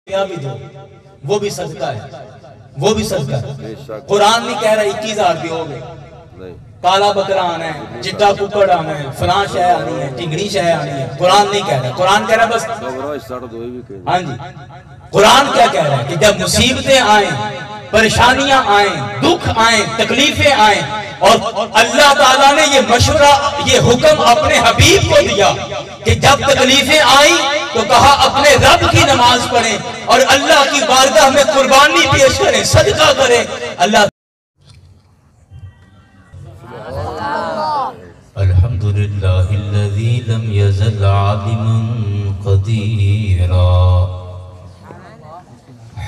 بھی دو، وہ بھی صدقہ ہے، وہ بھی صدقہ ہے۔ قرآن نہیں کہہ رہا 21,000 دیو گے، کالا بکرا آنا ہے، چٹا ککڑ آنا ہے، فلاں شے آنی ہے، ٹنگڑی شے آنی ہے۔ قرآن نہیں کہہ رہا، قرآن کہہ رہا بس ہاں جی۔ قرآن کیا کہہ رہا ہے کہ جب مصیبتیں آئیں، پریشانیاں آئیں، دکھ آئیں، تکلیفیں آئیں، اور اللہ تعالیٰ نے یہ مشورہ، یہ حکم اپنے حبیب کو دیا کہ جب تکلیفیں آئیں تو کہا اپنے رب کی نماز پڑھیں اور اللہ کی بارگاہ میں قربانی پیش کریں، صدقہ کریں۔ اللہ الحمدللہ الذی لم یزل عالما قدیرا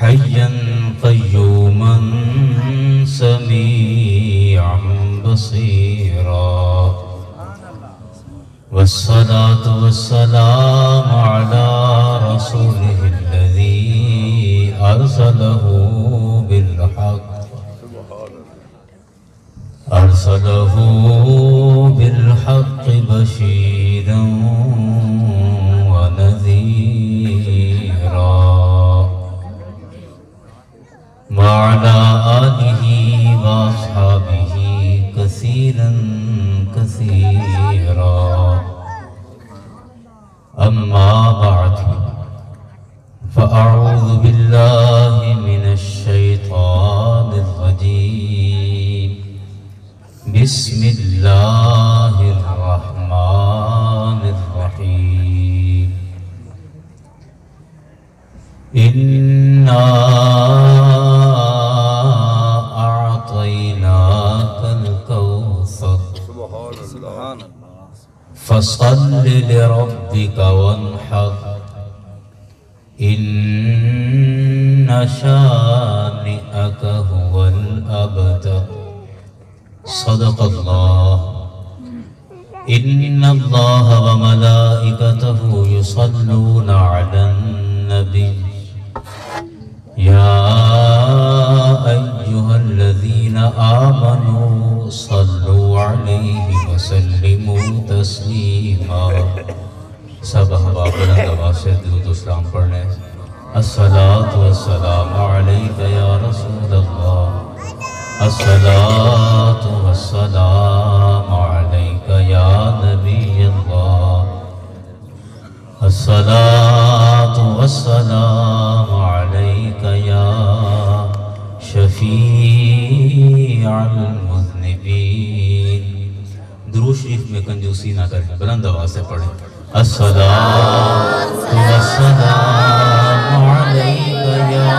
حیا قیوما سمیعا بصیرا والصلاة والسلام على رسوله الذي أرسله بالحق بشيرا ونذيرا وعلى آله وأصحابه كثيرا كثيرا أما بعد فأعوذ بالله من الشيطان الرجيم بسم الله الرحمن الرحيم إنا أعطيناك الكوثر فصل لربك وانحر إن شانئك هو الأبتر صدق الله إن الله وملائكته يصلون على النبي يا أيها الذين آمنوا صلوا عليه وسلموا تسليما سب احباب بلند آواز سے درود و سلام پڑھنے الصلاة والسلام علیک یا رسول اللہ الصلاة والسلام علیک یا نبی اللہ الصلاة والسلام علیک یا شفیع المذنبین۔ درود شریف میں کنجوسی نہ کریں، بلند آواز سے پڑھیں الصلاة والسلام علیک یا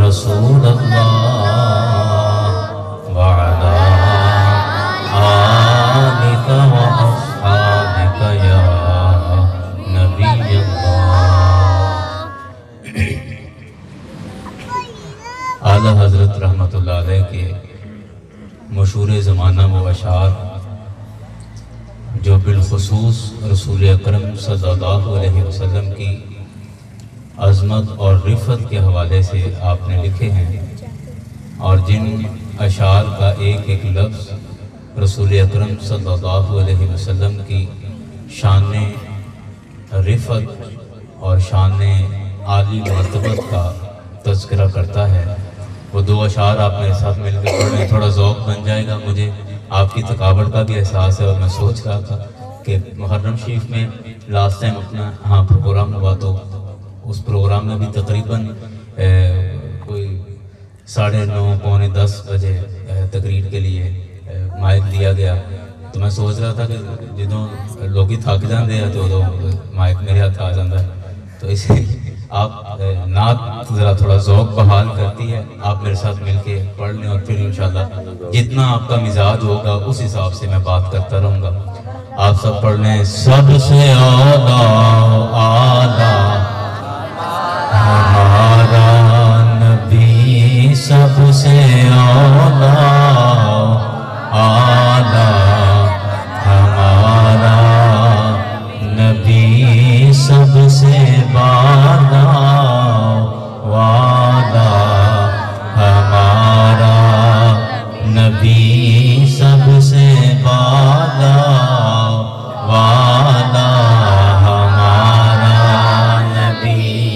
رسول اللہ وعلا آلک واصحابک یا نبی اللہ۔ اعلیٰ حضرت رحمت اللہ علیہ کے مشہور زمانہ و اشعار جو بالخصوص رسول اکرم صلی اللہ علیہ وسلم کی عظمت اور رفعت کے حوالے سے آپ نے لکھے ہیں، اور جن اشعار کا ایک ایک لفظ رسول اکرم صلی اللہ علیہ وسلم کی شان رفعت اور شان عالی مرتبت کا تذکرہ کرتا ہے۔ وہ دو اشعار آپ میرے ساتھ مل کے پڑھ لیں، تھوڑا ذوق بن جائے گا۔ مجھے آپ کی تھکاوٹ کا بھی احساس ہے، اور میں سوچ رہا تھا کہ محرم شریف میں لاسٹ ٹائم اپنا پروگرام ہوا تو اس پروگرام میں بھی تقریباً کوئی 9:30 پونے 10 بجے تقریر کے لیے مائک دیا گیا، تو میں سوچ رہا تھا کہ جدوں لوگ تھک جاندے ہیں تو مائک میرے ہاتھ آ جاتا ہے، تو اسے آپ نعت ذرا تھوڑا ذوق بحال کرتی ہے، آپ میرے ساتھ مل کے پڑھ لیں، اور پھر انشاءاللہ جتنا آپ کا مزاج ہوگا اس حساب سے میں بات کرتا رہوں گا۔ آپ سب پڑھ لیں سب سے اعلیٰ اعلیٰ ہمارا نبی، سب سے اعلیٰ اعلیٰ ہمارا نبی، سب سے بالا والا ہمارا نبی، سب سے بالا والا ہمارا نبی۔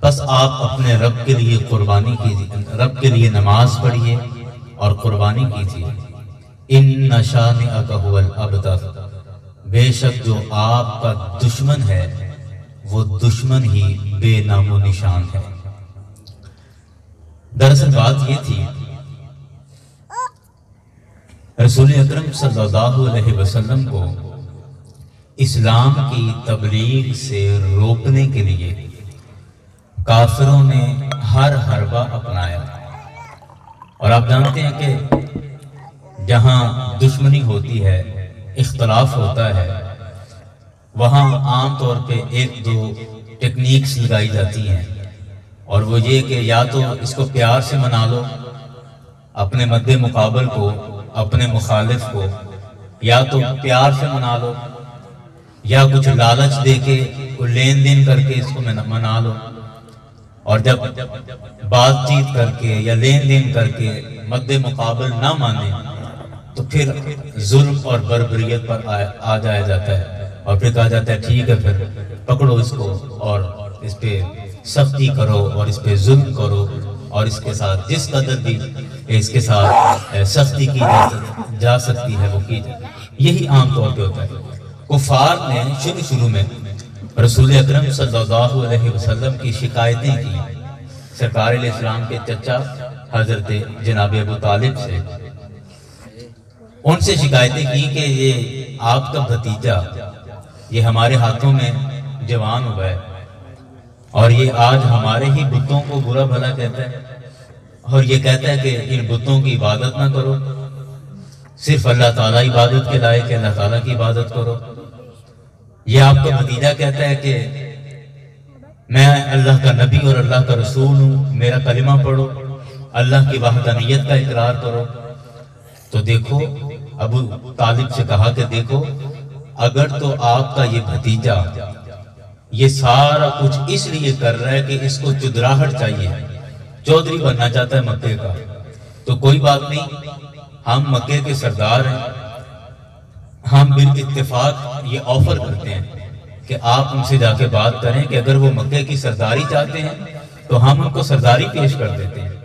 بس آپ اپنے رب کے لیے قربانی کیجیے، رب کے لیے نماز پڑھیے اور قربانی کیجیے۔ ان شانئک ھو الابتر، بے شک جو آپ کا دشمن ہے وہ دشمن ہی بے نام و نشان ہے۔ دراصل بات یہ تھی، رسول اکرم صلی اللہ علیہ وسلم کو اسلام کی تبلیغ سے روکنے کے لیے کافروں نے ہر حربہ اپنایا، اور آپ جانتے ہیں کہ جہاں دشمنی ہوتی ہے، اختلاف ہوتا ہے، وہاں عام طور پہ ایک دو ٹیکنیکس لگائی جاتی ہیں، اور وہ یہ کہ یا تو اس کو پیار سے منا لو اپنے مد مقابل کو، اپنے مخالف کو، یا تو پیار سے منا لو یا کچھ لالچ دے کے کوئی لین دین کر کے اس کو منا لو، اور جب بات چیت کر کے یا لین دین کر کے مد مقابل نہ مانے تو پھر ظلم اور بربریت پر آ جایا جاتا ہے، اور پھر کہا جاتا ہے ٹھیک ہے پھر پکڑو اس کو اور اس پہ سختی کرو اور اس پہ ظلم کرو، اور اس کے ساتھ جس قدر بھی اس کے ساتھ سختی کی جا سکتی ہے وہ کی جائے۔ یہی عام طور پہ ہوتا ہے۔ کفار نے شروع میں رسول اکرم صلی اللہ علیہ وسلم کی شکایتیں کی، سرکار علیہ السلام کے چچا حضرت جناب ابو طالب سے، ان سے شکایتیں کی کہ یہ آپ کا بھتیجا یہ ہمارے ہاتھوں میں جوان ہوا ہے، اور یہ آج ہمارے ہی بتوں کو برا بھلا کہتا ہے، اور یہ کہتا ہے کہ ان بتوں کی عبادت نہ کرو، صرف اللہ تعالیٰ عبادت کے لائق ہے، اللہ تعالیٰ کی عبادت کرو۔ یہ آپ کا بھتیجا کہتا ہے کہ میں اللہ کا نبی اور اللہ کا رسول ہوں، میرا کلمہ پڑھو، اللہ کی وحدانیت کا اقرار کرو۔ تو دیکھو ابو طالب سے کہا کہ دیکھو اگر تو آپ کا یہ بھتیجا یہ سارا کچھ اس لیے کر رہا ہے کہ اس کو چودراہٹ چاہیے، چودھری بننا چاہتا ہے مکے کا، تو کوئی بات نہیں، ہم مکے کے سردار ہیں، ہم بالاتفاق یہ آفر کرتے ہیں کہ آپ ان سے جا کے بات کریں کہ اگر وہ مکے کی سرداری چاہتے ہیں تو ہم ان کو سرداری پیش کر دیتے ہیں،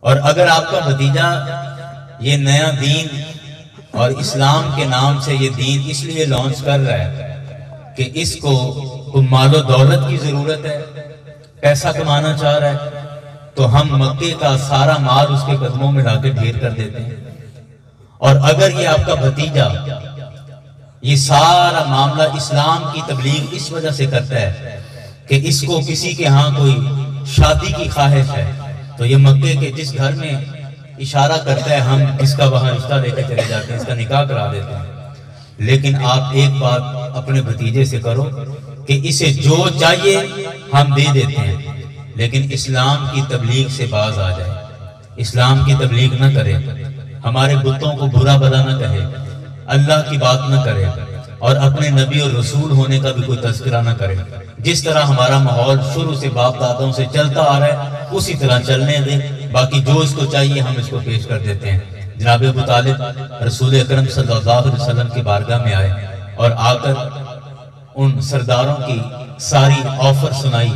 اور اگر آپ کا بھتیجا یہ نیا دین اور اسلام کے نام سے یہ دین اس لیے لانچ کر رہا ہے کہ اس کو مال و دولت کی ضرورت ہے، پیسہ کمانا چاہ رہا ہے، تو ہم مکے کا سارا مال اس کے قدموں میں لا کے ڈھیر کر دیتے ہیں۔ اور اگر یہ آپ کا بھتیجا یہ سارا معاملہ اسلام کی تبلیغ اس وجہ سے کرتا ہے کہ اس کو کسی کے ہاں کوئی شادی کی خواہش ہے، تو یہ مکے کے جس گھر میں اشارہ کرتا ہے ہم اس کا وہاں رشتہ لے کے چلے جاتے ہیں، اس کا نکاح کرا دیتے ہیں۔ لیکن آپ ایک بات اپنے بھتیجے سے کرو کہ اسے جو چاہیے ہم دے دیتے ہیں، لیکن اسلام کی تبلیغ سے باز آ جائے، اسلام کی تبلیغ نہ کرے، ہمارے بتوں کو برا بھلا نہ کہے، اللہ کی بات نہ کرے، اور اپنے نبی اور رسول ہونے کا بھی کوئی تذکرہ نہ کرے۔ جس طرح ہمارا ماحول شروع سے باپ دادوں سے چلتا آ رہا ہے اسی طرح چلنے دیں، باقی جو اس کو چاہیے ہم اس کو پیش کر دیتے ہیں۔ جناب ابو طالب رسول اکرم صلی اللہ علیہ وسلم کی بارگاہ میں آئے اور آ کر ان سرداروں کی ساری آفر سنائی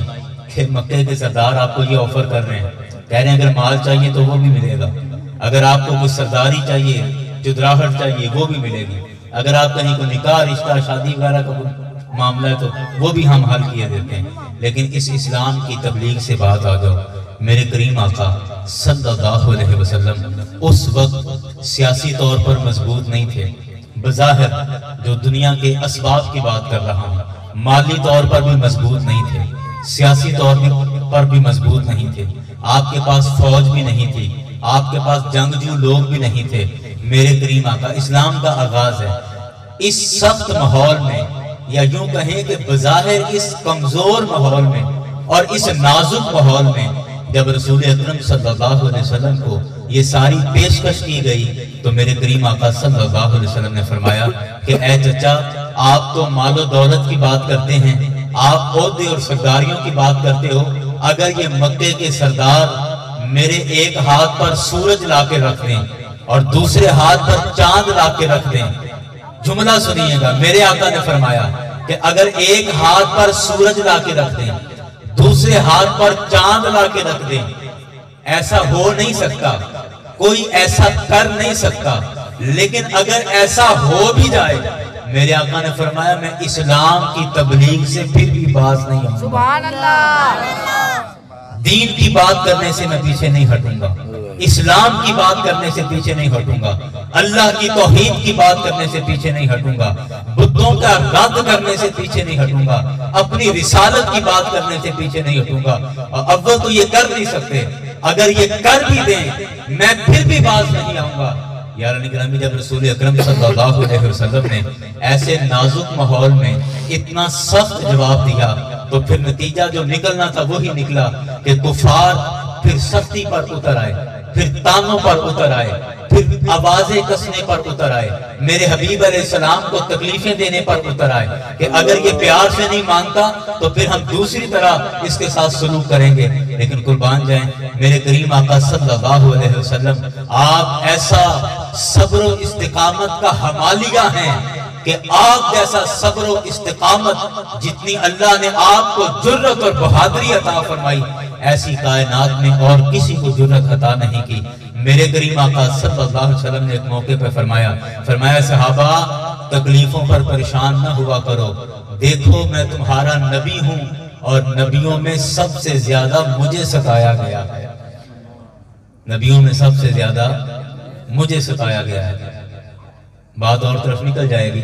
کہ مکے کے سردار آپ کو یہ آفر کر رہے ہیں، کہہ رہے ہیں اگر مال چاہیے تو وہ بھی ملے گا، اگر آپ کو کوئی سرداری چاہیے، چودراہٹ چاہیے، وہ بھی ملے گی، اگر آپ کہیں کوئی نکاح رشتہ شادی وغیرہ کا معاملہ ہے تو وہ بھی ہم حل کیے دیتے ہیں۔ لیکن اس اسلام کی تبلیغ سے بات آ جاؤ۔ میرے کریم آقا صلی اللہ علیہ وسلم اس وقت سیاسی طور پر مضبوط نہیں تھے، بظاہر جو دنیا کے اسباب کی بات کر رہا ہوں، مالی طور پر بھی مضبوط نہیں تھے، سیاسی طور پر بھی مضبوط نہیں تھے، آپ کے پاس فوج بھی نہیں تھی، آپ کے پاس جنگجو لوگ بھی نہیں تھے۔ میرے کریم آقا اسلام کا آغاز ہے اس سخت ماحول میں، یا یوں کہیں کہ بظاہر اس کمزور ماحول میں اور اس نازک ماحول میں، جب رسول اکرم صلی اللہ علیہ وسلم کو یہ ساری پیشکش کی گئی تو میرے کریم آقا صلی اللہ علیہ وسلم نے فرمایا کہ اے چچا، آپ تو مال و دولت کی بات کرتے ہیں، آپ عہدے اور سرداریوں کی بات کرتے ہو، اگر یہ مکے کے سردار میرے ایک ہاتھ پر سورج لا کے رکھ دیں اور دوسرے ہاتھ پر چاند لا کے رکھ دیں، جملہ سنیے گا، میرے آقا نے فرمایا کہ اگر ایک ہاتھ پر سورج لا کے رکھ دیں، دوسرے ہاتھ پر چاند لا کے رکھ دیں، ایسا ہو نہیں سکتا، کوئی ایسا کر نہیں سکتا. لیکن اگر ایسا ہو بھی جائے، میرے آقا نے فرمایا میں اسلام کی تبلیغ سے پھر بھی باز نہیں ہوں. سبحان اللہ. دین کی بات کرنے سے میں پیچھے نہیں ہٹوں گا، اسلام کی بات کرنے سے پیچھے نہیں ہٹوں گا، اللہ کی توحید کی بات کرنے سے پیچھے نہیں ہٹوں گا، بتوں کا رد کرنے سے پیچھے نہیں ہٹوں گا، اپنی رسالت کی بات کرنے سے پیچھے نہیں ہٹوں گا. اور اول تو یہ کر نہیں سکتے، اگر یہ کر بھی دیں میں پھر بھی باز نہیں آؤں گا. یاران گرامی، جب رسول اکرم صلی اللہ علیہ وسلم نے ایسے نازک ماحول میں اتنا سخت جواب دیا تو پھر نتیجہ جو نکلنا تھا وہی نکلا کہ کفار پھر سختی پر اتر آئے، پھر تانوں پر اتر آئے، پھر آوازیں کسنے پر اتر آئے، میرے حبیب علیہ السلام کو تکلیفیں دینے پر اتر آئے کہ اگر یہ پیار سے نہیں مانتا تو پھر ہم دوسری طرح اس کے ساتھ سلوک کریں گے. لیکن قربان جائیں میرے کریم آقا صلی اللہ علیہ وسلم، آپ ایسا صبر و استقامت کا حمالیہ ہیں کہ آپ جیسا صبر و استقامت جتنی اللہ نے آپ کو جرت اور بہادری عطا فرمائی، ایسی کائنات میں اور کسی کو جرت عطا نہیں کی. میرے کریم آقا صلی اللہ علیہ وسلم نے ایک موقع پہ فرمایا صحابہ تکلیفوں پر پریشان نہ ہوا کرو، دیکھو میں تمہارا نبی ہوں اور نبیوں میں سب سے زیادہ مجھے ستایا گیا ہے، نبیوں میں سب سے زیادہ مجھے ستایا گیا ہے. بات اور طرف نکل جائے گی.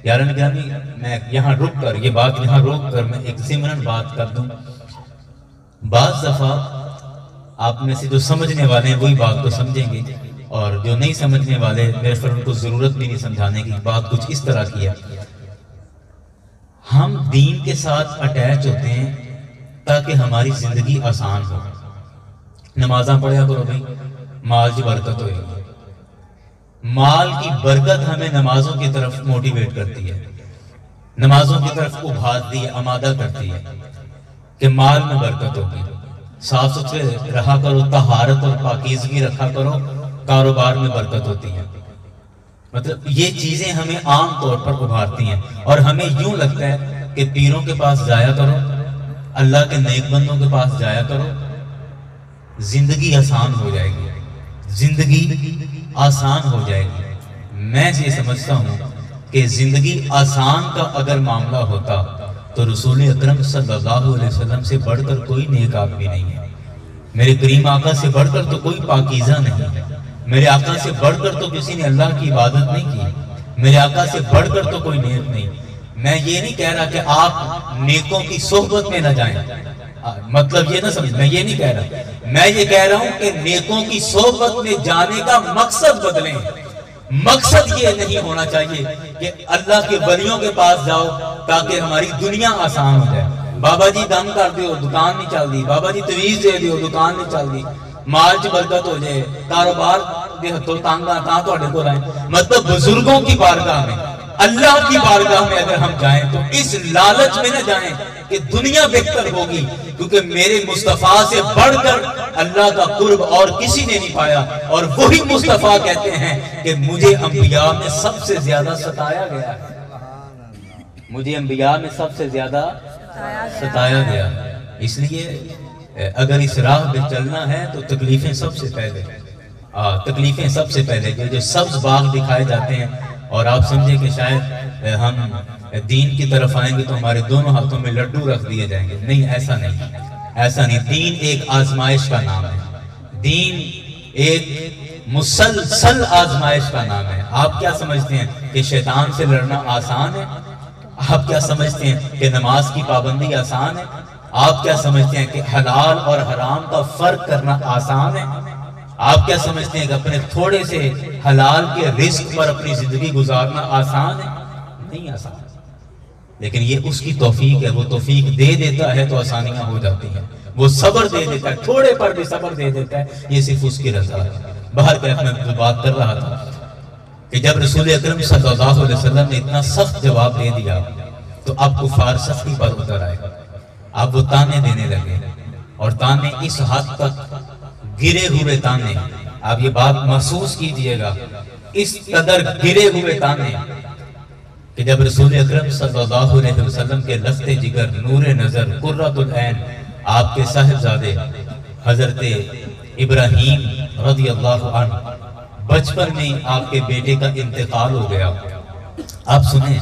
یاران گرامی، میں یہاں رک کر یہ بات یہاں روک کر میں ایک ضمناً بات کر دوں. بعض دفعہ آپ میں سے جو سمجھنے والے ہیں وہی بات کو سمجھیں گے، اور جو نہیں سمجھنے والے میرے خیال ان کو ضرورت بھی نہیں سمجھانے کی. بات کچھ اس طرح کی ہے، ہم دین کے ساتھ اٹیچ ہوتے ہیں تاکہ ہماری زندگی آسان ہو. نمازاں پڑھیا کرو بھائی، مال کی برکت ہوئے گی. مال کی برکت ہمیں نمازوں کی طرف موٹیویٹ کرتی ہے، نمازوں کی طرف ابھارتی ہے، آمادہ کرتی ہے کہ مال میں برکت ہوگی. صاف ستھرے رہا کرو، طہارت اور پاکیزگی رکھا کرو، کاروبار میں برکت ہوتی ہے. مطلب یہ چیزیں ہمیں عام طور پر ابھارتی ہیں، اور ہمیں یوں لگتا ہے کہ پیروں کے پاس جایا کرو، اللہ کے نیک بندوں کے پاس جایا کرو، زندگی آسان ہو جائے گی، زندگی آسان ہو جائے گی. میں یہ سمجھتا ہوں کہ زندگی آسان کا اگر معاملہ ہوتا تو رسول اکرم صلی اللہ علیہ وسلم سے بڑھ کر کوئی نیک آدمی نہیں ہے، میرے کریم آقا سے بڑھ کر تو کوئی پاکیزہ نہیں ہے، میرے آقا سے بڑھ کر تو کسی نے اللہ کی عبادت نہیں کی، میرے آقا سے بڑھ کر تو کوئی نیک نہیں. میں یہ نہیں کہہ رہا کہ آپ نیکوں کی صحبت میں نہ جائیں، مطلب یہ نہ سمجھ، میں یہ نہیں کہہ رہا، میں یہ کہہ رہا ہوں کہ نیکوں کی صحبت میں جانے کا مقصد بدلیں. مقصد یہ نہیں ہونا چاہیے کہ اللہ کے ولیوں کے پاس جاؤ تاکہ ہماری دنیا آسان ہو جائے. بابا جی دم کر دیو دکان نہیں چل دی، بابا جی تویز دے دیو دکان نہیں چل دی، مال چ برکت ہو جائے، کاروبار دے ہتھوں تانگا تاں تواڈے کول آئے. مطلب بزرگوں کی بارگاہ میں، اللہ کی بارگاہ میں اگر ہم جائیں تو اس لالچ میں نہ جائیں کہ دنیا بہتر ہوگی، کیونکہ میرے مصطفیٰ سے بڑھ کر اللہ کا قرب اور کسی نے نہیں پایا. اور وہی مصطفیٰ کہتے ہیں کہ مجھے انبیاء میں سب سے زیادہ ستایا گیا ہے، مجھے انبیاء میں سب سے زیادہ ستایا گیا. اس لیے اگر اس راہ پہ چلنا ہے تو تکلیفیں سب سے پہلے، تکلیفیں سب سے پہلے. جو سبز باغ دکھائے جاتے ہیں اور آپ سمجھیں کہ شاید ہم دین کی طرف آئیں گے تو ہمارے دونوں ہاتھوں میں لڈو رکھ دیے جائیں گے، نہیں، ایسا نہیں، ایسا نہیں. دین ایک آزمائش کا نام ہے، دین ایک مسلسل آزمائش کا نام ہے. آپ کیا سمجھتے ہیں کہ شیطان سے لڑنا آسان ہے؟ آپ کیا سمجھتے ہیں کہ نماز کی پابندی آسان ہے؟ آپ کیا سمجھتے ہیں کہ حلال اور حرام کا فرق کرنا آسان ہے؟ آپ کیا سمجھتے ہیں کہ اپنے تھوڑے سے حلال کے رزق پر اپنی زندگی گزارنا آسان ہے؟ نہیں آسان. لیکن یہ اس کی توفیق ہے، وہ توفیق دے دیتا ہے تو آسانیاں ہو جاتی ہیں، وہ صبر دے دیتا ہے، تھوڑے پر بھی صبر دے دیتا ہے، یہ صرف اس کی رضا ہے. باہر کیف میں بات کر رہا تھا کہ جب رسول اکرم صلی اللہ علیہ وسلم نے اتنا سخت جواب دے دیا تو اب کفار سختی پر اتر آئے، اب وہ تانے دینے لگے، اور تانے اس حد تک گرے ہوئے تانے، آپ یہ بات محسوس کیجئے گا، اس قدر گرے ہوئے تانے کہ جب رسول اکرم صلی اللہ علیہ وسلم کے لفظ جگر، نور نظر، قرۃ العین آپ کے صاحبزادے حضرت ابراہیم رضی اللہ عنہ بچپن میں آپ کے بیٹے کا انتقال ہو گیا. آپ سنیں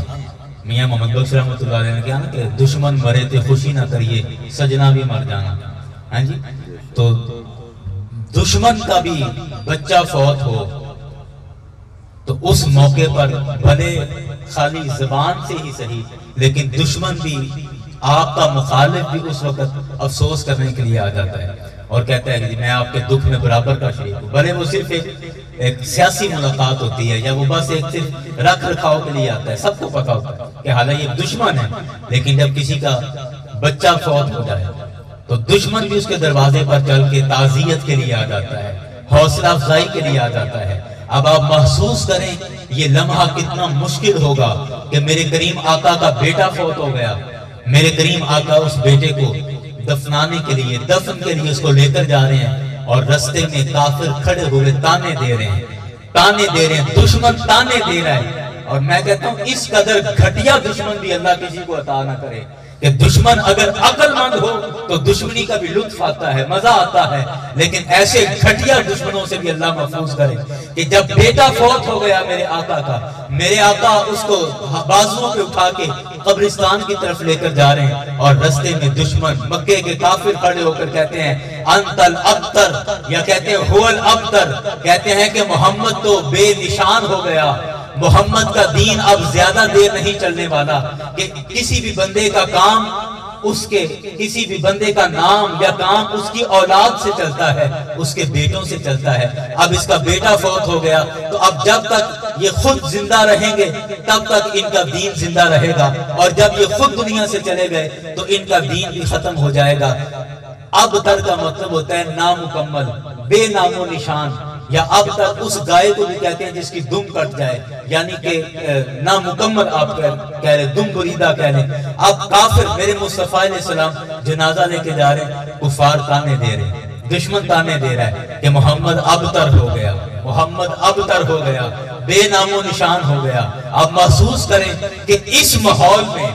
میاں محمد بخش رحمۃ اللہ علیہ نے کہا نا کہ دشمن مرے تھے خوشی نہ کریے سجنا بھی مر جانا. ہاں جی، تو دشمن کا بھی بچہ فوت ہو تو اس موقع پر بھلے خالی زبان سے ہی صحیح لیکن دشمن بھی آپ کا مخالف بھی اس وقت افسوس کرنے کے لیے آ جاتا ہے اور کہتا ہے کہ میں آپ کے دکھ میں برابر کا شریک ہوں. بھلے وہ صرف ایک سیاسی ملاقات ہوتی ہے یا وہ بس ایک صرف رکھ رکھاؤ کے لیے آتا ہے، سب کو پتا ہوتا ہے کہ حالانکہ یہ دشمن ہے، لیکن جب کسی کا بچہ فوت ہو جائے تو دشمن بھی اس کے دروازے پر چل کے تعزیت کے لیے آ جاتا ہے، حوصلہ افزائی کے لیے آ جاتا ہے. اب آپ محسوس کریں یہ لمحہ کتنا مشکل ہوگا کہ میرے کریم آقا کا بیٹا فوت ہو گیا، میرے کریم آقا اس بیٹے کو دفنانے کے لیے دفن کے لیے اس کو لے کر جا رہے ہیں اور رستے میں کافر کھڑے ہوئے تانے دے رہے ہیں، دشمن تانے دے رہا ہے. اور میں کہتا ہوں اس قدر گھٹیا دشمن بھی اللہ کسی کو عطا نہ کرے کہ دشمن اگر عقل مند ہو تو دشمنی کا بھی لطف آتا ہے، مزہ آتا ہے، لیکن ایسے گھٹیا دشمنوں سے بھی اللہ محفوظ کرے کہ جب بیٹا فوت ہو گیا میرے آقا کا، میرے آقا اس کو بازوؤں پہ اٹھا کے قبرستان کی طرف لے کر جا رہے ہیں اور رستے میں دشمن مکے کے کافر کھڑے ہو کر کہتے ہیں انت الابتر، یا کہتے ہیں هو الابتر، کہتے ہیں کہ محمد تو بے نشان ہو گیا، محمد کا دین اب زیادہ دیر نہیں چلنے والا، کہ کسی بھی بندے کا کام اس کے کسی بھی بندے کا نام یا کام اس کی اولاد سے چلتا ہے، اس کے بیٹوں سے چلتا ہے. اب اس کا بیٹا فوت ہو گیا تو اب جب تک یہ خود زندہ رہیں گے تب تک ان کا دین زندہ رہے گا، اور جب یہ خود دنیا سے چلے گئے تو ان کا دین بھی ختم ہو جائے گا. اب تر کا مطلب ہوتا ہے نامکمل، بے نام و نشان، یا اب تک اس گائے کو بھی کہتے ہیں جس کی دم کٹ جائے، یعنی کہ نامکمل آپ کہہ رہے، دم بریدہ کہہ لیں. اب کافر میرے مصطفیٰ علیہ السلام جنازہ لے کے جا رہے ہیں، کفار تانے دے رہے ہیں، دشمن تانے دے رہا ہے کہ محمد ابتر ہو گیا، محمد ابتر ہو گیا، بے نام و نشان ہو گیا. اب محسوس کریں کہ اس ماحول میں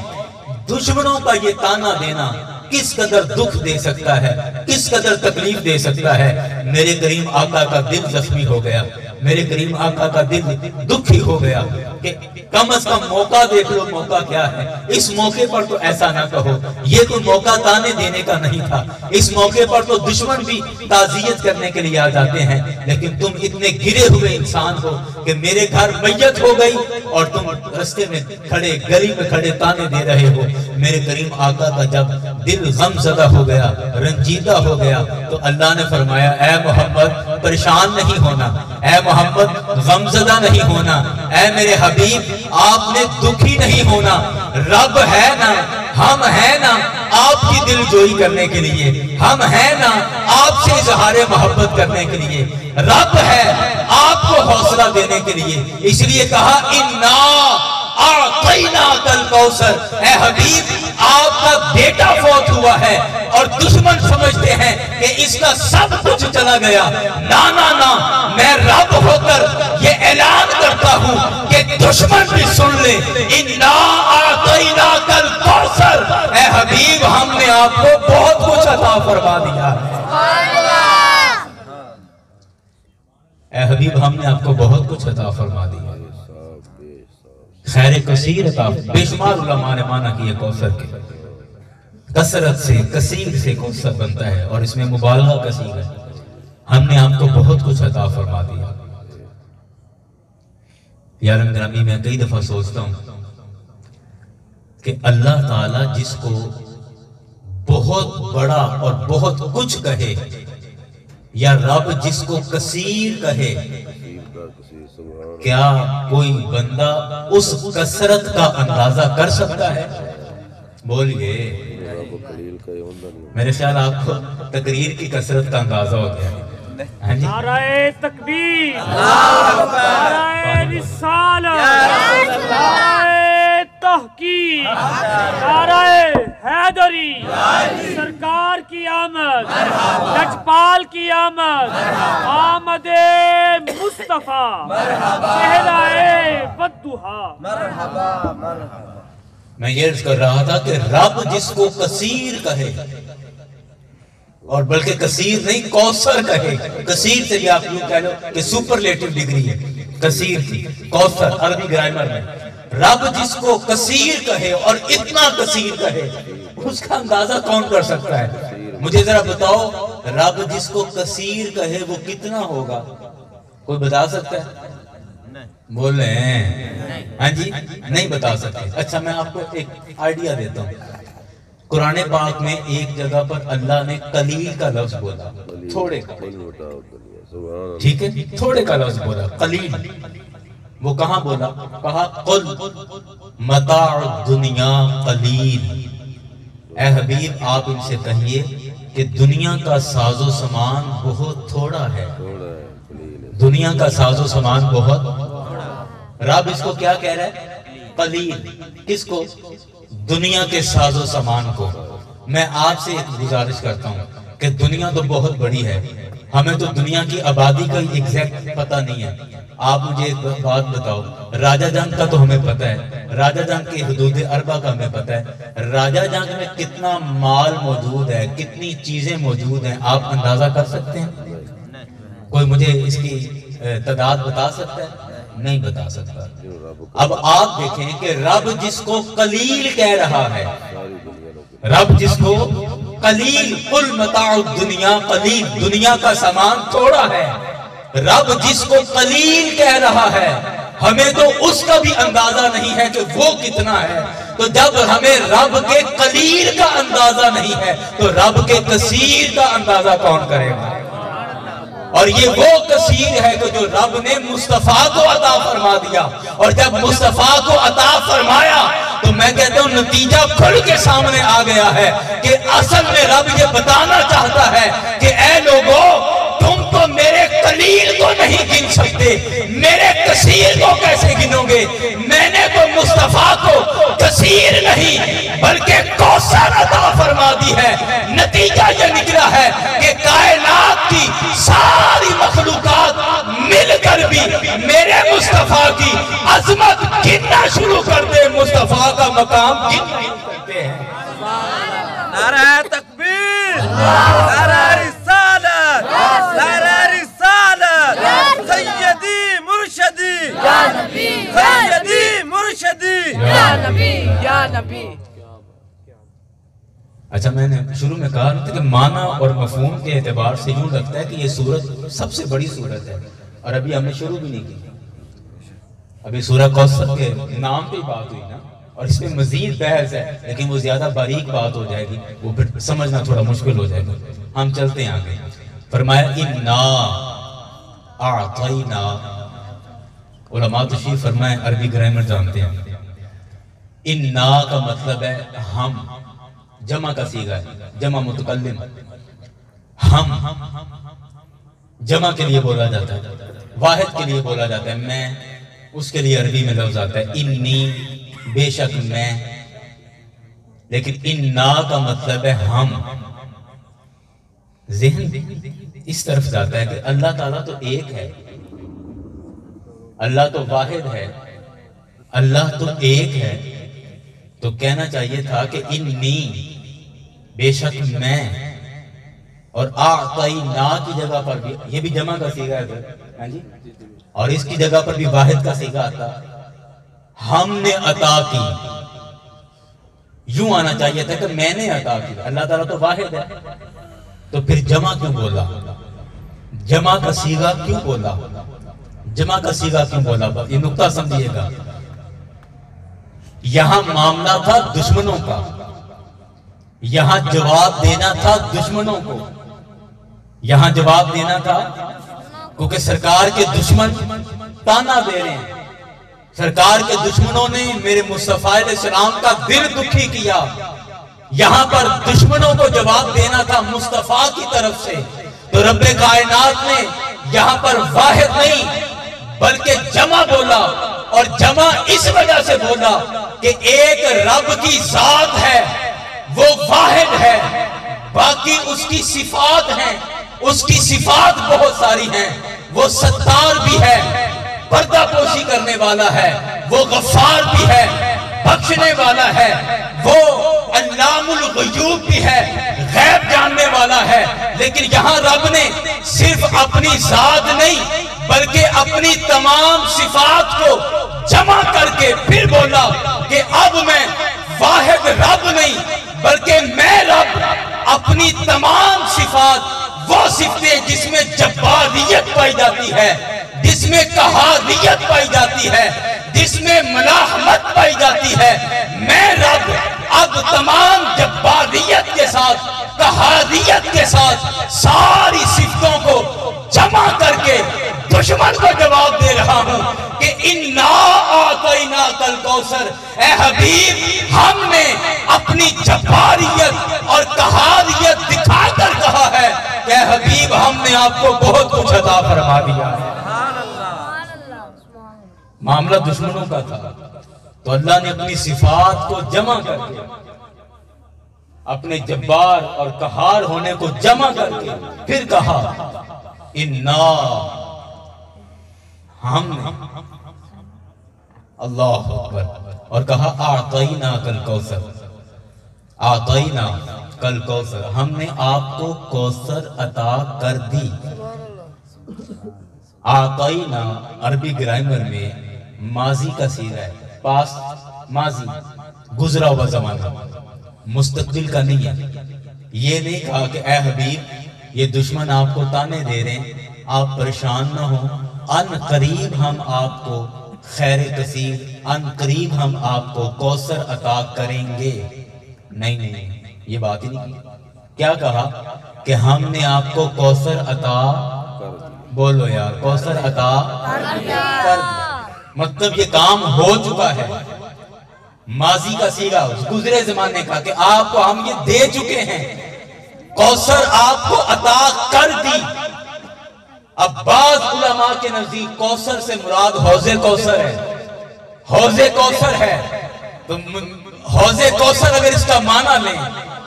دشمنوں کا یہ تانا دینا کس قدر دکھ دے سکتا ہے، کس قدر تکلیف دے سکتا ہے. میرے کریم آقا کا دل زخمی ہو گیا، میرے کریم آقا کا دل دکھی ہو گیا کہ کم از کم موقع دیکھ لو، موقع کیا ہے. اس موقع پر تو ایسا نہ کہو، یہ کوئی موقع تانے دینے کا نہیں تھا. اس موقع پر تو دشمن بھی تعزیت کرنے کے لیے آ جاتے ہیں، لیکن تم اتنے گرے ہوئے انسان ہو کہ میرے گھر میت ہو گئی اور تم رستے میں کھڑے، گلی میں کھڑے تانے دے رہے ہو. میرے کریم آقا کا جب دل غم زدہ ہو گیا، رنجیدہ ہو گیا، تو اللہ نے فرمایا اے محمد پریشان نہیں ہونا، اے محمد غمزدہ نہیں ہونا، اے میرے حبیب آپ نے دکھی نہیں ہونا. رب ہے نا، ہم ہیں نا آپ کی دل جوئی کرنے کے لیے، ہم ہیں نا آپ سے اظہار محبت کرنے کے لیے، رب ہے آپ کو حوصلہ دینے کے لیے. اس لیے کہا اِنَّا اعطیناک الکوثر، اے حبیب آپ کا بیٹا فوت ہوا ہے اور دشمن سمجھتے ہیں کہ اس کا سب کچھ چلا گیا. نا نا نا، میں رب ہو کر یہ اعلان کرتا ہوں کہ دشمن بھی سن لے، اِنَّا اعطیناک الکوثر، اے حبیب ہم نے آپ کو بہت کچھ عطا فرما دیا. اے حبیب ہم نے آپ کو بہت کچھ عطا فرما دیا، خیر کثیر عطا. بے شمار علماء نے مانا کہ یہ کوثر کے کثرت سے کثیر سے کوثر بنتا ہے اور اس میں مبالغہ کثیر ہے. ہم نے آپ کو بہت کچھ عطا فرما دیا. یارم گرامی میں کئی دفعہ سوچتا ہوں کہ اللہ تعالیٰ جس کو بہت بڑا اور بہت کچھ کہے، یا رب جس کو کثیر کہے، کیا کوئی بندہ اس کثرت کا اندازہ کر سکتا ہے؟ بولیے. میرے خیال آپ کو تقریر کی کثرت کا اندازہ ہو گیا. نعرہ تکبیر، نعرہ رسالت، نعرہ تحقیق، نعرہ حیدری، سرکار کی آمد، لجپال کی آمد، آمد مصطفیٰ، چہرہ بددہا. میں یہ عرض کر رہا تھا کہ رب جس کو کثیر کہے، اور بلکہ کثیر نہیں کوثر کہے. کثیر سے بھی آپ یوں کہہ لو کہ سپرلیٹو ڈگری ہے کثیر کی. کوثر عربی گرامر میں رب جس کو کثیر کہے اور اتنا کثیر کہے اس کا اندازہ کون کر سکتا ہے؟ مجھے ذرا بتاؤ رب جس کو کثیر کہے وہ کتنا ہوگا؟ کوئی بتا سکتا ہے؟ بول رہے ہیں ہاں جی نہیں بتا سکتے. اچھا میں آپ کو ایک آئیڈیا دیتا ہوں. قرآن پاک میں ایک جگہ پر اللہ نے قلیل کا لفظ بولا, تھوڑے کا, ٹھیک ہے تھوڑے کا لفظ بولا قلیل. وہ کہاں بولا؟ کہا قل متاع الدنیا قلیل. اے حبیب آپ ان سے کہیے کہ دنیا کا ساز و سامان بہت تھوڑا ہے. دنیا کا ساز و سامان بہت. رب اس کو کیا کہہ رہا ہے؟ قلیل. کس کو؟ دنیا کے ساز و سامان کو. میں آپ سے ایک گزارش کرتا ہوں کہ دنیا تو بہت بڑی ہے, ہمیں تو دنیا کی آبادی کا ایگزیکٹ پتہ نہیں ہے. آپ مجھے ایک بات بتاؤ, راجہ جنگ کا تو ہمیں پتہ ہے, راجہ جنگ کی حدود اربع کا ہمیں پتہ ہے. راجہ جنگ میں کتنا مال موجود ہے, کتنی چیزیں موجود ہیں, آپ اندازہ کر سکتے ہیں؟ کوئی مجھے اس کی تعداد بتا سکتا ہے؟ نہیں بتا سکتا. اب آپ دیکھیں کہ رب جس کو قلیل کہہ رہا ہے, رب جس کو قلیل قل متاع الدنیا قلیل, دنیا کا سامان تھوڑا ہے, رب جس کو قلیل کہہ رہا ہے ہمیں تو اس کا بھی اندازہ نہیں ہے کہ وہ کتنا ہے. تو جب ہمیں رب کے قلیل کا اندازہ نہیں ہے تو رب کے کثیر کا اندازہ کون کرے گا؟ اور یہ وہ کثیر ہے کہ جو رب نے مصطفیٰ کو عطا فرما دیا. اور جب مصطفیٰ کو عطا فرمایا تو میں کہتا ہوں نتیجہ کھل کے سامنے آ گیا ہے کہ اصل میں رب یہ بتانا چاہتا ہے کہ اے لوگوں تم تو میرے قلیل کو نہیں گن سکتے, میرے کثیر کو کیسے گنو گے؟ میں نے تو مصطفیٰ کو کثیر نہیں بلکہ کوثر عطا فرما دی ہے. نتیجہ یہ نکلا ہے کہ کائنات کی ساری مخلوقات مل کر بھی میرے مصطفیٰ کی عظمت گننا شروع کر دے, مصطفیٰ کا مقام گننا شروع کرتے ہیں. نعرہ تکبیر, نعرہ رسالت, نعرہ رسالت, سیدی مرشدی, سیدی مرشدی, یا نبی یا نبی. اچھا میں نے شروع میں کہا تھا کہ معنی اور مفہوم کے اعتبار سے یوں لگتا ہے کہ یہ سورت سب سے بڑی سورت ہے, اور ابھی ہم نے شروع بھی نہیں کی. ابھی سورہ کوثر کے نام پہ بات ہوئی نا, اور اس میں مزید بحث ہے لیکن وہ زیادہ باریک بات ہو جائے گی, وہ پھر سمجھنا تھوڑا مشکل ہو جائے گا. ہم چلتے ہیں آگے. فرمایا انا اعطینا. علماء تشریح فرمائے عربی گرامر جانتے ہیں. انا کا مطلب ہے ہم, جمع کا صیغہ ہے, جمع متکلم. ہم جمع کے لیے بولا جاتا ہے, واحد کے لیے بولا جاتا ہے میں, اس کے لیے عربی میں لفظ آتا ہے انی, بے شک میں. لیکن انا کا مطلب ہے ہم. ذہن اس طرف جاتا ہے کہ اللہ تعالیٰ تو ایک ہے, اللہ تو واحد ہے, اللہ تو ایک ہے, تو کہنا چاہیے تھا کہ انی, بے شک میں, اور اعطینا کی جگہ پر بھی, یہ بھی جمع کا صیغہ ہے جی, اور اس کی جگہ پر بھی واحد کا صیغہ آتا, ہم نے عطا کی. یوں آنا چاہیے تھا کہ میں نے عطا کی. اللہ تعالیٰ تو واحد ہے, تو پھر جمع کیوں بولا؟ جمع کا صیغہ کیوں بولا؟ جمع کا صیغہ کیوں بولا؟ یہ نقطہ سمجھیے گا. یہاں معاملہ تھا دشمنوں کا, یہاں جواب دینا تھا دشمنوں کو, یہاں جواب دینا تھا کیونکہ سرکار کے دشمن تانا دے رہے ہیں. سرکار کے دشمنوں نے میرے مصطفیٰ علیہ السلام کا دل دکھی کیا. یہاں پر دشمنوں کو جواب دینا تھا مصطفیٰ کی طرف سے. تو رب کائنات نے یہاں پر واحد نہیں بلکہ جمع بولا, اور جمع اس وجہ سے بولا کہ ایک رب کی ذات ہے, وہ واحد ہے, باقی اس کی صفات ہیں, اس کی صفات بہت ساری ہیں. وہ ستار بھی ہے, پردہ پوشی کرنے والا ہے, وہ غفار بھی ہے, بخشنے والا ہے, وہ علام الغیوب بھی ہے, غیب جاننے والا ہے, اپنی ذات نہیں بلکہ اپنی تمام صفات کو جمع کر کے پھر بولا کہ اب میں واحد رب نہیں بلکہ میں رب اپنی تمام صفات وہ صفتیں جس میں جباریت پائی جاتی ہے، جس میں قہاریت پائی جاتی ہے، جس میں ملاحمت پائی جاتی ہے، میں رب اب تمام جباریت کے ساتھ قہاریت کے ساتھ ساری صفتوں کو جمع کر کے دشمن کو جواب دے رہا ہوں کہ اِنَّا أَعْطَيْنَاكَ الْكَوْثَرَ، اے حبیب ہم نے اپنی جباریت اور قہاریت دکھا کر کہا ہے کہ اے حبیب ہم نے آپ کو بہت کچھ عطا فرما دیا ہے۔ معاملہ دشمنوں کا تھا تو اللہ نے اپنی صفات کو جمع کر کے اپنے جبار اور قہار ہونے کو جمع کر کے پھر کہا اِنَّا، ہم نے، اللہ اکبر، اور کہا أَعْطَيْنَاكَ الْكَوْثَرَ، أَعْطَيْنَاكَ الْكَوْثَرَ، ہم نے آپ کو کوثر عطا کر دی۔ أَعْطَيْنَا عربی گرامر میں ماضی کا صیغہ ہے، پاسٹ ماضی، گزرا ہوا زمانہ، مستقبل کا نہیں ہے۔ یہ نہیں کہا کہ اے حبیب یہ دشمن آپ کو تانے دے رہے ہیں، آپ پریشان نہ ہوں، ان قریب ہم آپ کو خیر کثیر، ان قریب ہم آپ کو کوثر عطا کریں گے۔ نہیں، یہ بات ہی نہیں کی۔ کیا کہا کہ ہم نے آپ کو کوثر عطا، بولو یار، کوثر عطا کر دیا۔ مطلب یہ کام ہو چکا ہے، ماضی کا صیغہ، گزرے زمانے کا، کہ آپ کو ہم یہ دے چکے ہیں، کوثر آپ کو عطا کر دی۔ اب بعض علماء کے نزدیک کوثر سے مراد حوض کوثر ہے، حوض کوثر ہے، تو حوض کوثر اگر اس کا معنی لیں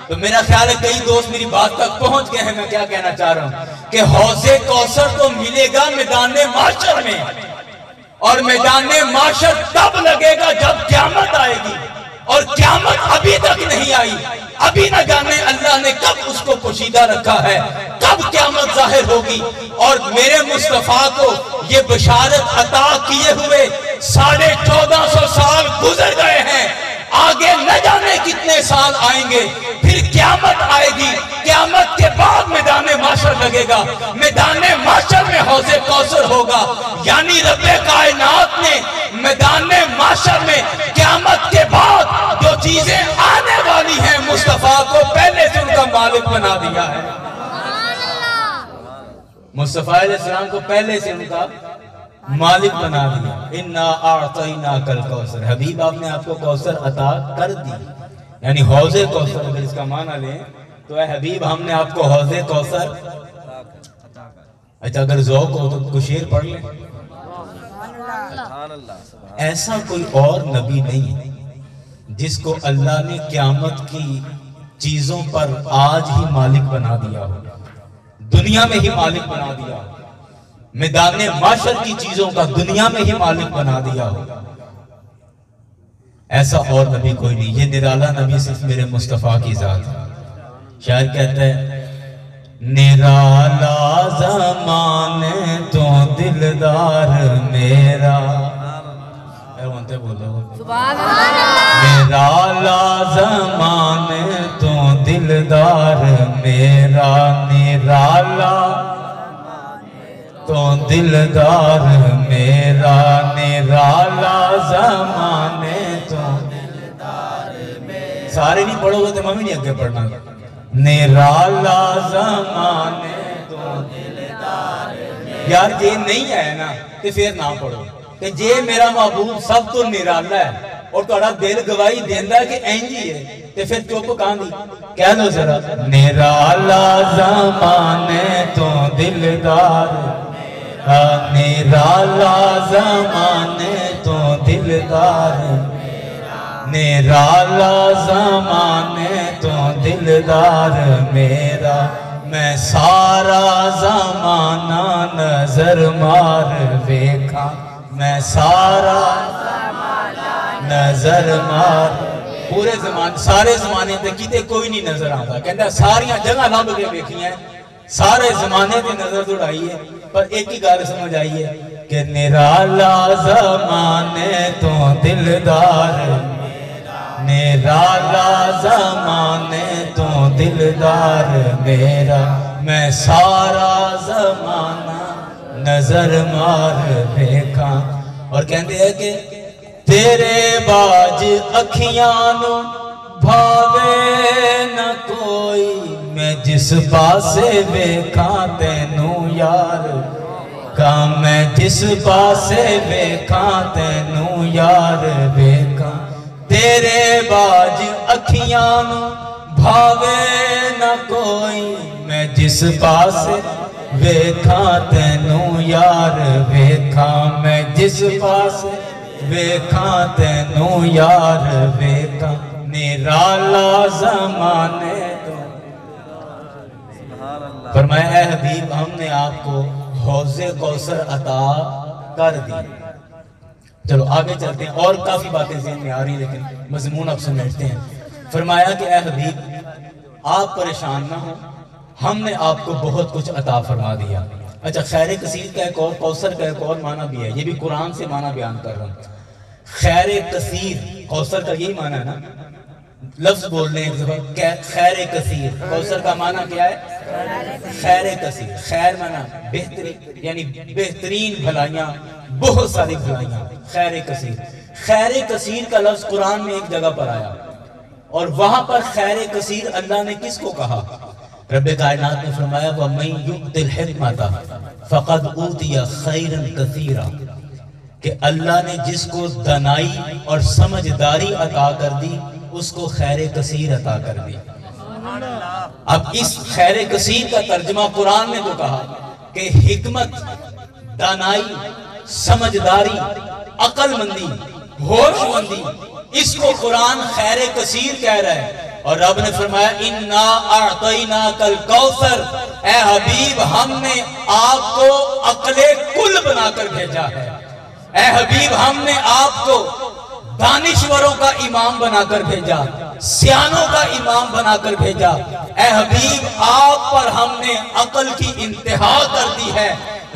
تو میرا خیال ہے کئی دوست میری بات تک پہنچ گئے ہیں۔ میں کیا کہنا چاہ رہا ہوں کہ حوض کوثر تو ملے گا میدان معاشر میں، اور میدان معاشر تب لگے گا جب قیامت آئے گی، اور قیامت ابھی تک نہیں آئی۔ ابھی نہ جانے اللہ نے کب اس کو پوشیدہ رکھا ہے، کب قیامت ظاہر ہوگی۔ اور میرے مصطفیٰ کو یہ بشارت عطا کیے ہوئے 1450 سال گزر گئے ہیں، آگے نہ جانے کتنے سال آئیں گے، پھر قیامت آئے گی، قیامت کے بعد میدان معاشر لگے گا، میدان معاشر میں حوض کوثر ہوگا۔ یعنی رب کائنات نے میدان معاشر میں قیامت کے بعد جو چیزیں آنے والی ہیں مصطفیٰ کو پہلے سے ان کا مالک بنا دیا ہے۔ مصطفیٰ علیہ السلام کو پہلے سے ان کا مالک بنا دیا۔ اِنَّا أَعْطَيْنَاكَ الْكَوْثَرَ، حبیب آپ نے آپ کو کوثر عطا کر دی، یعنی حوض کوثر اگر اس کا معنی لیں تو اے حبیب ہم نے آپ کو حوض کوثر۔ اچھا اگر ذوق ہو تو کچھ شعر پڑھ لیں۔ ایسا کوئی اور نبی نہیں ہے جس کو اللہ نے قیامت کی چیزوں پر آج ہی مالک بنا دیا ہو، دنیا میں ہی مالک بنا دیا ہو، میدان معاشر کی چیزوں کا دنیا میں ہی مالک بنا دیا ہو۔ ایسا اور نبی کوئی نہیں، یہ نرالا نبی صرف میرے مصطفیٰ کی ذات ہے۔ شاعر کہتا ہے نرالا زمانے تو دلدار میرا، نرالا زمانے تو دلدار میرا، نرالا تو دلدار میرا، نرالا زمانے تو دلدار میرا۔ سارے نہیں پڑھو گے تو میں بھی نہیں آگے پڑھنا۔ نرالا زمانے تو دلدار میرا، یار یہ نہیں ہے نا تو پھر نہ پڑھو کہ جے میرا محبوب سب تو نرالا ہے اور توڑا دل گواہی دیندہ ہے کہ اینجی ہے تو پھر چوپ کہاں دی، کہہ دو ذرا نرالا زمانے تو دلدار میرا، نرالا زمانے تو دلدار میرا، نرالا زمانے تو دلدار میرا، میں سارا زمانہ نظر مار ویکھا، میں سارا نظر مار، پورے زمان سارے زمانے تے کیتے کوئی نہیں نظر آتا، کہتا ساریاں جگہ لب کے ویکھی ہیں، سارے زمانے کی نظر دوڑائیے پر ایک ہی گل سمجھ آئیے کہ نرالا زمانے تو دلدار نرالا زمانے تو دلدار میرا میں سارا زمانہ نظر مار دیکھا اور کہتے ہیں کہ تیرے باج اکھیاں نو بھاوے نہ کوئی میں جس پاسے ویکھاں تینوں یار کہاں میں جس پاسے ویکھاں تینوں یار ویکھاں تیرے باج اکھیاں نو بھاوے نہ کوئی میں جس پاسے ویکھاں تینوں یار ویکھاں میں جس پاسے ویکھاں تینوں یار ویکھاں نرالا زمانے تو فرمایا اے حبیب ہم نے آپ کو حوض کوثر عطا کر دی. چلو آگے چلتے ہیں اور کافی باتیں ذہن میں آ رہی لیکن مضمون اب سمیٹتے ہیں. فرمایا کہ اے حبیب آپ پریشان نہ ہوں ہم نے آپ کو بہت کچھ عطا فرما دیا. اچھا خیر کثیر کا ایک اور کوثر کا ایک اور معنی بھی ہے یہ بھی قرآن سے معنی بیان کر رہا ہوں. خیر کثیر کوثر کا یہی معنی ہے نا لفظ بول رہے ہیں خیر کثیر کوثر کا معنی کیا ہے خیر کثیر خیر معنی بہترین یعنی بہترین بھلائیاں بہت ساری بھلائیاں خیر کثیر کا لفظ قرآن میں ایک جگہ پر آیا اور وہاں پر خیر کثیر اللہ نے کس کو کہا رب کائنات نے فرمایا وَمَن يُؤْتِ الْحِكْمَةَ فَقَدْ أُوتِيَ خَيْرًا كَثِيرًا کہ اللہ نے جس کو دانائی اور سمجھداری عطا کر دی اس کو خیر کثیر عطا کر دی. اب اس خیر کثیر کا ترجمہ قرآن نے جو کہا کہ حکمت دانائی سمجھداری عقل مندی ہوش مندی اس کو قرآن خیر کثیر کہہ رہا ہے اور رب نے فرمایا اِنَّا أَعْطَيْنَاكَ الْكَوْثَرَ اے حبیب ہم نے آپ کو عقل کل بنا کر بھیجا ہے. اے حبیب ہم نے آپ کو دانشوروں کا امام بنا کر بھیجا سیانوں کا امام بنا کر بھیجا. اے حبیب آپ پر ہم نے عقل کی انتہا کر دی ہے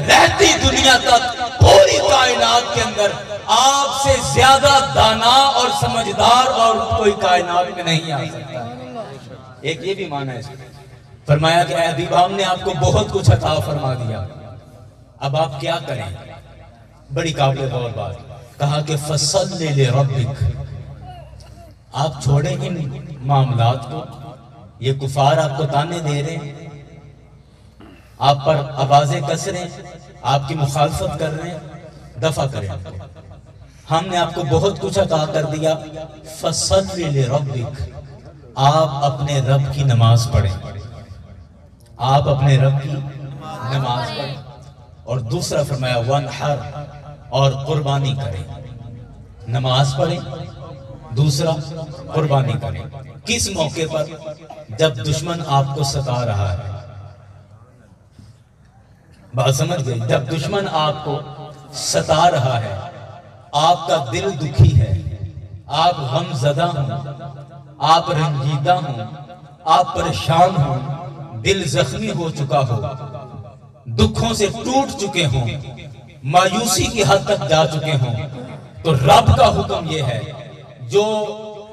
رہتی دنیا تک پوری کائنات کے اندر آپ سے زیادہ دانا اور سمجھدار اور کوئی کائنات میں نہیں آ سکتا. ایک یہ بھی معنی ہے اس میں فرمایا کہ اے حبیب ہم نے آپ کو بہت کچھ عطا فرما دیا اب آپ کیا کریں. بڑی قابل غور بات کہا کہ فَصَلِّ لِرَبِّكَ آپ چھوڑیں ان معاملات کو یہ کفار آپ کو تانے دے رہے ہیں آپ پر آوازیں کس رہے ہیں آپ کی مخالفت کر رہے ہیں دفع کریں ہم نے آپ کو بہت کچھ عطا کر دیا فَصَلِّ لِرَبِّكَ آپ اپنے رب کی نماز پڑھیں آپ اپنے رب کی نماز پڑھیں اور دوسرا فرمایا وَانْحَرْ اور قربانی کریں نماز پڑھیں دوسرا قربانی کریں. کس موقع پر جب دشمن آپ کو ستا رہا ہے بات سمجھ گئے جب دشمن آپ کو ستا رہا ہے آپ کا دل دکھی ہے آپ غم زدہ ہوں آپ رنجیدہ ہوں آپ پریشان ہوں دل زخمی ہو چکا ہو دکھوں سے ٹوٹ چکے ہوں مایوسی کی حد تک جا چکے ہوں تو رب کا حکم یہ ہے جو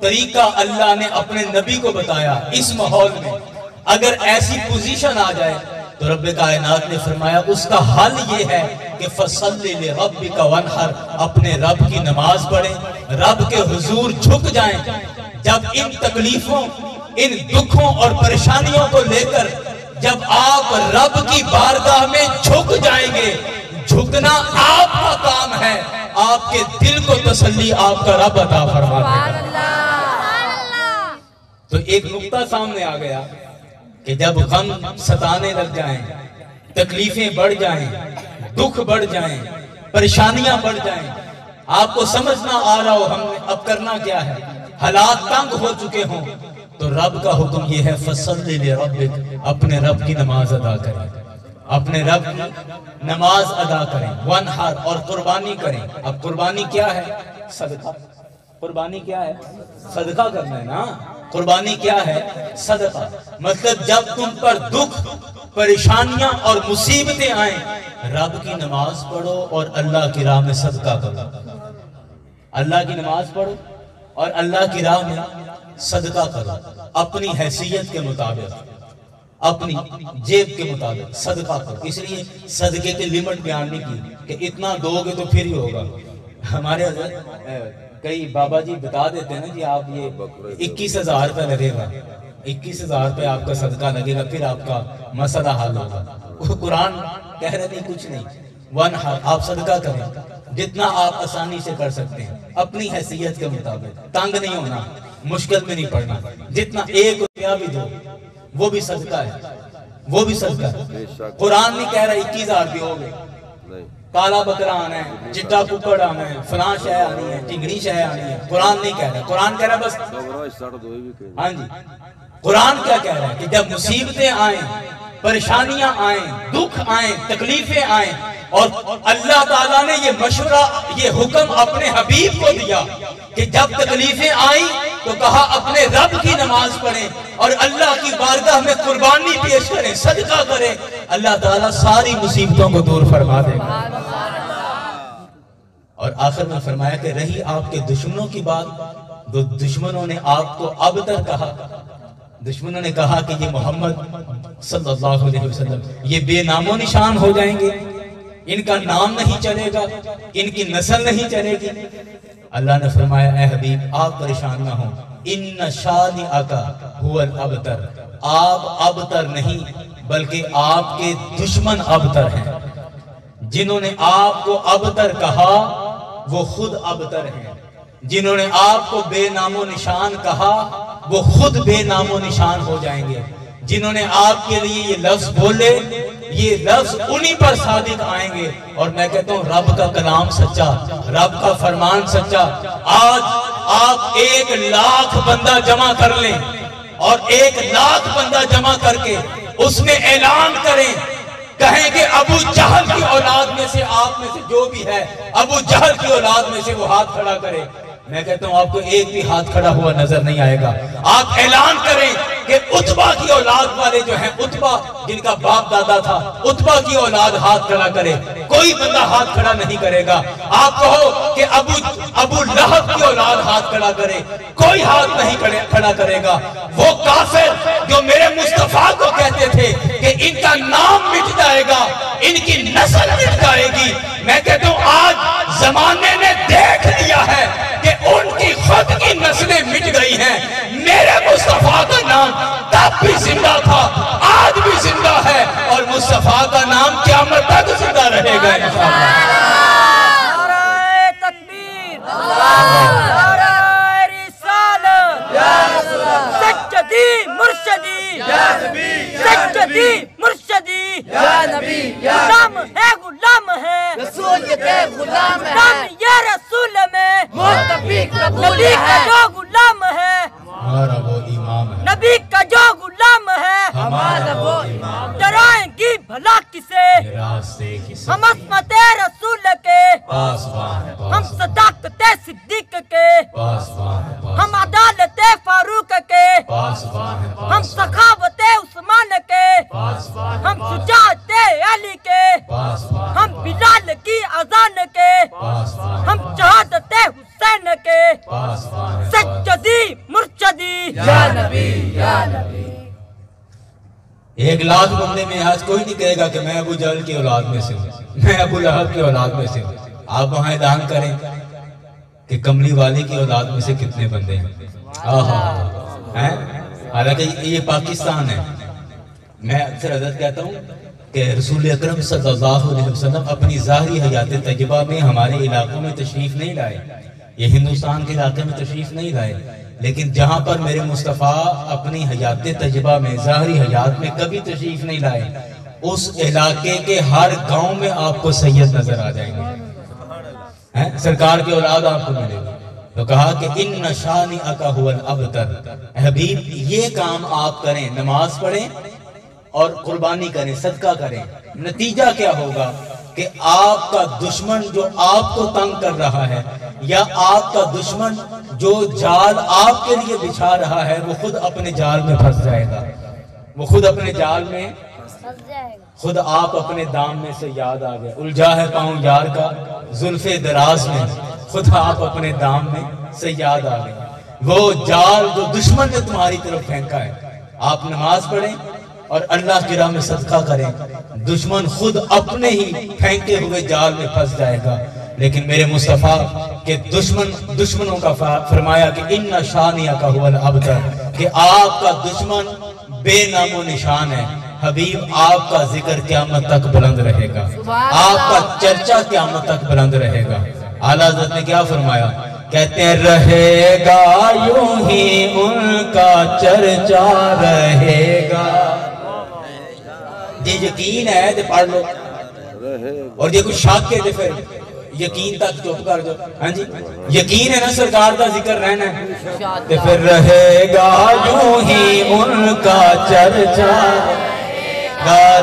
طریقہ اللہ نے اپنے نبی کو بتایا اس ماحول میں اگر ایسی پوزیشن آ جائے تو رب کائنات نے فرمایا اس کا حل یہ ہے کہ فَصَلِّ لِرَبِّكَ وَانْحَرْ اپنے رب کی نماز پڑھیں رب کے حضور جھک جائیں. جب ان تکلیفوں ان دکھوں اور پریشانیوں کو لے کر جب آپ رب کی بارگاہ میں جھک جائیں گے جھکنا آپ کا کام ہے آپ کے دل کو تسلی آپ کا رب عطا فرما دے گا. تو ایک نقطہ سامنے آ گیا کہ جب غم ستانے لگ جائیں تکلیفیں بڑھ جائیں دکھ بڑھ جائیں پریشانیاں بڑھ جائیں آپ کو سمجھنا آ رہا ہو ہم نے اب کرنا کیا ہے حالات تنگ ہو چکے ہوں تو رب کا حکم یہ ہے فَصَلِّ لِرَبِّكَ اپنے رب کی نماز ادا کریں اپنے رب کی نماز ادا کریں وَانْحَرْ اور قربانی کریں. اب قربانی کیا ہے صدقہ قربانی کیا ہے صدقہ کرنا ہے نا قربانی کیا ہے صدقہ. مطلب جب تم پر دکھ پریشانیاں اور مصیبتیں آئیں، رب کی نماز پڑھو اور اللہ کی راہ میں صدقہ کرو. اللہ کی نماز پڑھو اور اللہ کی راہ میں صدقہ کرو. اپنی حیثیت کے مطابق، اپنی جیب کے مطابق صدقہ کرو. اس لیے صدقے کی لمٹ بیان نہیں کی کہ اتنا دو گے تو پھر ہی ہوگا. ہمارے حضرت کئی بابا جی بتا دیتے ہیں نا جی آپ یہ 21,000 روپے لگے گا، 21,000 روپے آپ کا صدقہ لگے گا، پھر آپ کا مسئلہ حل ہوگا. قرآن کہہ رہے نہیں کچھ نہیں. آپ صدقہ کریں جتنا آپ آسانی سے کر سکتے ہیں، اپنی حیثیت کے مطابق. تنگ نہیں ہونا، مشکل میں نہیں پڑنا. جتنا 1 روپیہ بھی دو وہ بھی صدقہ ہے، وہ بھی صدقہ ہے. قرآن نہیں کہہ رہا 21,000 بھی ہو گئے، کالا بکرا آنا ہے، چٹا ککڑ آنا ہے، فلاں شے آنی ہے، ٹنگڑی شے آنی ہے. قرآن نہیں کہہ رہا. قرآن کہہ رہا بس ہاں جی. قرآن کیا کہہ رہا ہے کہ جب مصیبتیں آئیں، پریشانیاں آئیں، دکھ آئیں، تکلیفیں آئیں، اور اللہ تعالیٰ نے یہ مشورہ، یہ حکم اپنے حبیب کو دیا کہ جب تکلیفیں آئیں تو کہا اپنے رب کی نماز پڑھیں اور اللہ کی بارگاہ میں قربانی پیش کریں، صدقہ کریں. اللہ تعالیٰ ساری مصیبتوں کو دور فرما دے گا. اور آخر میں فرمایا کہ رہی آپ کے دشمنوں کی بات، تو دشمنوں نے آپ کو ابتر کہا. دشمنوں نے کہا کہ یہ محمد صلی اللہ علیہ وسلم یہ بے نام و نشان ہو جائیں گے، ان کا نام نہیں چلے گا، ان کی نسل نہیں چلے گی. اللہ نے فرمایا اے حبیب آپ پریشان نہ ہوں، ان شانئک هو الابتر. آپ ابتر نہیں بلکہ آپ کے دشمن ابتر ہیں. جنہوں نے آپ کو ابتر کہا وہ خود ابتر ہیں. جنہوں نے آپ کو بے نام و نشان کہا وہ خود بے نام و نشان ہو جائیں گے. جنہوں نے آپ کے لیے یہ لفظ بولے یہ لفظ انہی پر صادق آئیں گے. اور میں کہتا ہوں رب کا کلام سچا، رب کا فرمان سچا. آج آپ 1,00,000 بندہ جمع کر لیں اور 1,00,000 بندہ جمع کر کے اس میں اعلان کریں، کہیں کہ ابو جہل کی اولاد میں سے آپ میں سے جو بھی ہے ابو جہل کی اولاد میں سے وہ ہاتھ کھڑا کرے. میں کہتا ہوں آپ کو ایک بھی ہاتھ کھڑا ہوا نظر نہیں آئے گا. آپ اعلان کریں کہ عتبہ کی اولاد والے جو ہیں، عتبہ جن کا باپ دادا تھا، عتبہ کی اولاد ہاتھ کھڑا کرے. کوئی بندہ ہاتھ کھڑا نہیں کرے گا. آپ کہو کہ ابو لہب کی اولاد ہاتھ کھڑا کرے، کوئی ہاتھ نہیں کھڑا کرے گا. وہ کافر جو میرے مصطفیٰ کو کہتے تھے کہ ان کا نام مٹ جائے گا، ان کی نسل مٹ جائے گی، میں کہتا ہوں آج زمانے نے دیکھ لیا ہے کہ ان کی خود کی نسلیں مٹ گئی ہیں. میرے مصطفیٰ کا نام تب بھی زندہ تھا، آج بھی زندہ ہے، اور مصطفیٰ کا نام قیامت تک زندہ رہے گا انشاءاللہ. نعرہ تکبیر، نعرہ رسالت، سجدی مرشدی، سجدی مرشدی، غلام ہے غلام ہے، رسول کے غلام ہے، غلام یہ رسول میں، متفی قبول نبی کا ہے، جو غلام ہے، ہمارا وہ امام ہے، نبی کا جو غلام ہے، ہمارا وہ امام، ڈرائیں گی بھلا کسے، راستے کی ہم عصمت رسول کے، پاسبان ہے، ہم صداقت صدیق کے، پاسبان ہے، ہم عدالت فاروق کے، پاسبان ہے، ہم سخاوت عثمان کے، پاسبان ہم شجاعت علی کے، پاسبان ہم بلال کی اذان کے، پاسبان ہم شہادت حسین کے، پاسبان سجدی مرشدی، یا نبی یا نبی. 1,00,000 بندے میں آج کوئی نہیں کہے گا کہ میں ابو جہل کی اولاد میں سے ہوں، میں ابو لہب کی اولاد میں سے ہوں. آپ وہاں اعلان کریں کہ کملی والے کی اولاد میں سے کتنے بندے ہیں. حالانکہ یہ پاکستان ہے. میں اکثر حضرت کہتا ہوں کہ رسول اکرم صلی اللہ علیہ وسلم اپنی ظاہری حیات طیبہ میں ہمارے علاقوں میں تشریف نہیں لائے، یہ ہندوستان کے علاقے میں تشریف نہیں لائے، لیکن جہاں پر میرے مصطفیٰ اپنی حیات طیبہ میں ظاہری حیات میں کبھی تشریف نہیں لائے، اس علاقے کے ہر گاؤں میں آپ کو سید نظر آ جائیں گے، سرکار کی اولاد آپ کو ملے گی. تو کہا کہ ان شانئک هو الابتر. حبیب یہ کام آپ کریں، نماز پڑھیں اور قربانی کریں، صدقہ کریں. نتیجہ کیا ہوگا کہ آپ کا دشمن جو آپ کو تنگ کر رہا ہے، یا آپ کا دشمن جو جال آپ کے لیے بچھا رہا ہے، وہ خود اپنے جال میں پھنس جائے گا، وہ خود اپنے جال میں خود آپ اپنے دام میں سے یاد آ گئے. الجھا ہے پاؤں یار کا زلف دراز میں, خود آپ اپنے دام میں سے یاد آ گئے. وہ جال جو دشمن نے تمہاری طرف پھینکا ہے, آپ نماز پڑھیں اور اللہ کی راہ میں صدقہ کریں, دشمن خود اپنے ہی پھینکے ہوئے جال میں پھنس جائے گا. لیکن میرے مصطفیٰ کے دشمنوں کا فرمایا کہ ان شانیک هو الابتر, کہ آپ کا دشمن بے نام و نشان ہے. حبیب آپ کا ذکر قیامت تک بلند رہے گا, آپ کا چرچا قیامت تک بلند رہے گا. اعلیٰ حضرت نے کیا فرمایا؟ کہتے ہیں رہے گا یوں ہی ان کا چرچا رہے گا. یہ یقین ہے تو پڑھ لو, اور یہ کچھ شک ہے تو پھر یقین تک چپ کر دو. ہاں جی یقین ہے نا سرکار کا ذکر رہنا ہے تو پھر رہے گا یوں ہی ان کا چرچا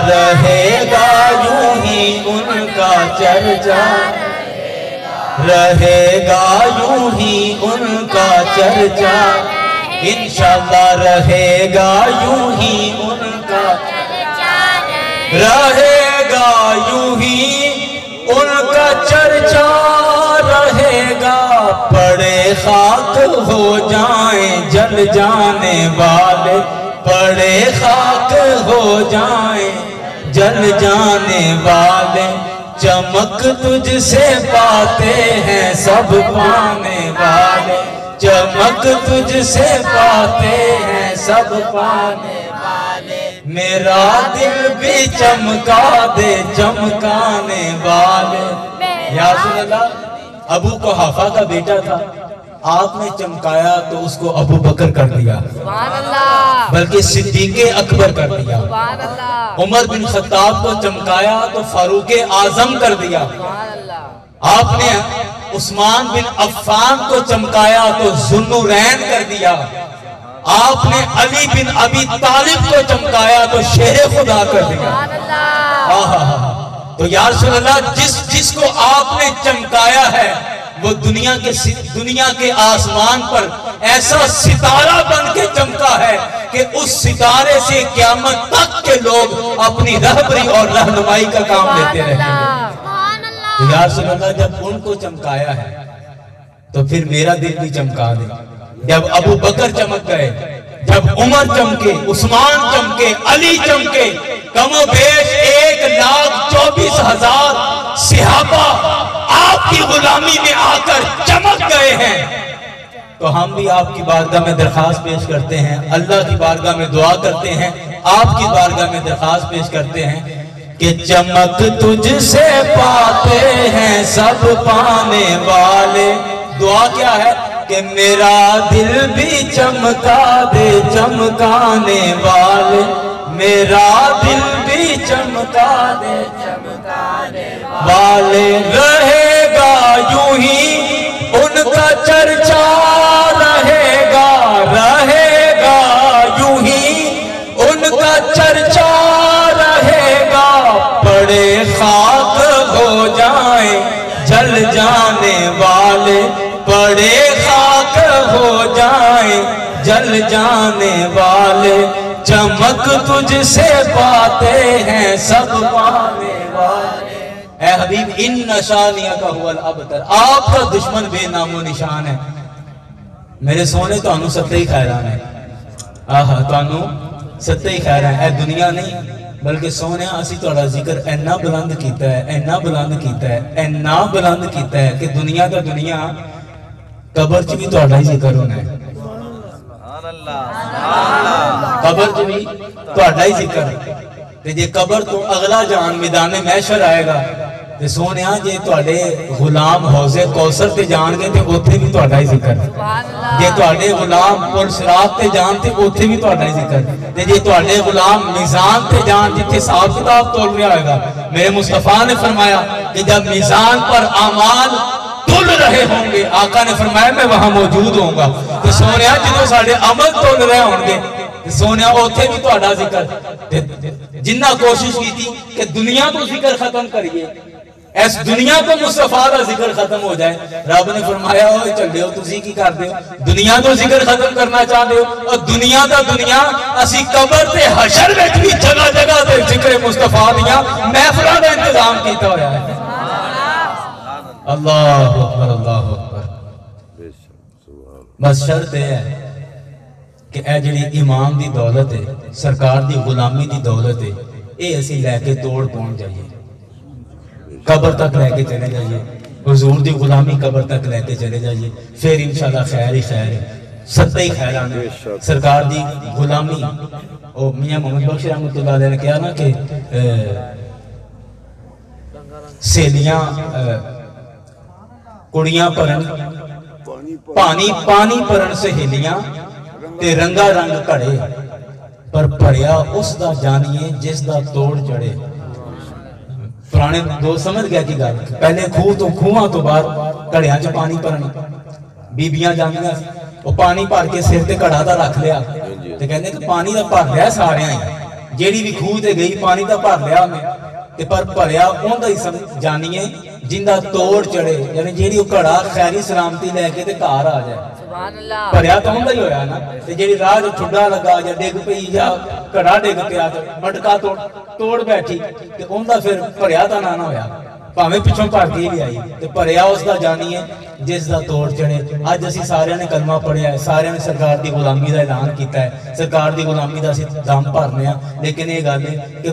رہے گا, یوں ہی ان کا چرچا رہے گا, یوں ہی ان کا چرچا انشاءاللہ رہے گا, یوں ہی ان کا رہے گا, یوں ہی ان کا چرچا رہے گا. پڑے خاک ہو جائیں جل جانے والے, پڑے خاک ہو جائیں جل جانے والے, چمک تجھ سے پاتے ہیں سب پانے والے, چمک تجھ سے پاتے ہیں سب پانے والے. میرا دل بھی چمکا دے چمکانے والے. یا رسول اللہ, ابو قحافہ کا بیٹا تھا, آپ نے چمکایا تو اس کو ابو بکر کر دیا, بلکہ صدیق اکبر کر دیا. عمر بن خطاب کو چمکایا تو فاروق اعظم کر دیا. آپ نے عثمان بن عفان کو چمکایا تو ذوالنورین کر دیا. آپ نے علی بن ابی طالب کو چمکایا تو شیر خدا کر دیا. تو یا رسول اللہ, جس کو آپ نے چمکایا ہے وہ دنیا کے آسمان پر ایسا ستارہ بن کے چمکا ہے کہ اس ستارے سے قیامت تک کے لوگ اپنی رہبری اور رہنمائی کا کام لیتے رہیں گے. تو یا رسول اللہ, جب ان کو چمکایا ہے تو پھر میرا دل بھی چمکا دے. جب ابو بکر چمک گئے, جب عمر چمکے, عثمان چمکے, علی چمکے, کم و بیش 1,24,000 صحابہ آپ کی غلامی میں آ کر چمک گئے ہیں, تو ہم بھی آپ کی بارگاہ میں درخواست پیش کرتے ہیں, اللہ کی بارگاہ میں دعا کرتے ہیں, آپ کی بارگاہ میں درخواست پیش کرتے ہیں کہ چمک تجھ سے پاتے ہیں سب پانے والے. دعا کیا ہے کہ میرا دل بھی چمکا دے چمکانے والے, میرا دل بھی چمکا دے چمکانے والے. رہے گا یوں ہی ان کا چرچا رہے گا, رہے گا یوں ہی ان کا چرچا رہے گا. پڑے خاک ہو جائیں جل جانے والے, پڑے خاک ہو جائیں جل جانے والے, چمک تجھ سے پاتے ہیں سب پانے والے. اے حبیب ان شانیک هو الابتر, آپ کا دشمن بے نام و نشان ہے. میرے سونے تو انو ستے ہی خیران ہے, تو انو ستے ہی خیران ہے. اے دنیا نہیں بلکہ سونے اسی توڑا ذکر اینا بلند کیتا ہے, اینا بلند کیتا ہے, اینا بلند کیتا ہے کہ دنیا کا دنیا قبر چ بھی توڑا ہی ذکر ہونا ہے. قبر چ بھی توڑا ہی ذکر, تے جے قبر تو اگلا جان میدان محشر آئے گا تے سونیا جے توڑے غلام حوض کوثر تے جان گے تے اوتھے بھی توڑا ہی ذکر. جے توڑے غلام پل صراط تے جان تے اوتھے بھی توڑا ہی ذکر. تے جے توڑے غلام میزان تے جان جتھے حساب کتاب تول رہا ہوئے گا, میرے مصطفیٰ نے فرمایا کہ جب میزان پر اعمال تول رہے ہوں گے, آقا نے فرمایا میں وہاں موجود ہوں گا. تو سونیا جدوں ساڈے عمل تول رہے ہوں گے سونیا اوتھے بھی توڑا ذکر. جنہ کوشش کی تھی کہ دنیا تو ذکر ختم کریے, اس دنیا کو مصطفیٰ کا ذکر ختم ہو جائے. رب نے فرمایا اوے چلے ہو تسی کی کر دیو, دنیا تو ذکر ختم کرنا چاہتے ہو, اور دنیا دا دنیا اسی قبر تے حشر وچ بھی جگہ جگہ تے ذکر مصطفیٰ دیاں محفلاں دا انتظام کیتا ہوا ہے. اللہ اکبر اللہ اکبر. بس شرط ہے کہ اے جڑی امام دی دولت ہے, سرکار دی غلامی دی دولت ہے, اے اسی لے کے توڑ پہنچ جائیے, قبر تک لے کے چلے جائیے, حضور دی غلامی قبر تک لے کے چلے جائیے, پھر انشاءاللہ خیر ہی خیر ہے, ستے ہی خیر آنے. سرکار دی غلامی او میاں محمد بخش رحمت اللہ علیہ نے کہا نا کہ سیلیاں کڑیاں پرن پانی پرن سہیلیاں تے رنگا رنگ کڑے, پر پڑیا اس دا جانیے جس دا توڑ چڑھے. پرانے دوست سمجھ گیا کی گل, پہلے کھواں تو بعد کڑیاں چ پانی پرنا, بیبیاں جانیاں وہ پانی بھر کے سر تے کڑا دا رکھ لیا تے کہندے کہ پانی دا بھر لیا سارے ہی, جیڑی بھی کھو تے گئی پانی دا بھر لیا میں تے پر بھریا اوندا ہی جانیے جندا توڑ چڑھے, یعنی جیڑی وہ کڑا خیری سلامتی لے کے تے گھر آ جائے. بھریا تو اوندا ہی ہویا نا, تے جیڑی راہ جو ٹھڈا لگا یا ڈگ پئی یا کڑا ڈگ پیا تے مٹکا توڑ بیٹھی تے اوندا پھر بھریا تا نہ ہویا, پاویں پچھوں بھرتی بھی آئی تے بھریا اس دا جانیے جس دا توڑ چڑھے. اج اسی سارے نے کلمہ پڑھیا ہے, سارے نے سرکار دی غلامی دا اعلان کیتا ہے, سرکار دی غلامی دا اسی دم بھرنے ہیں, لیکن یہ گل ہے کہ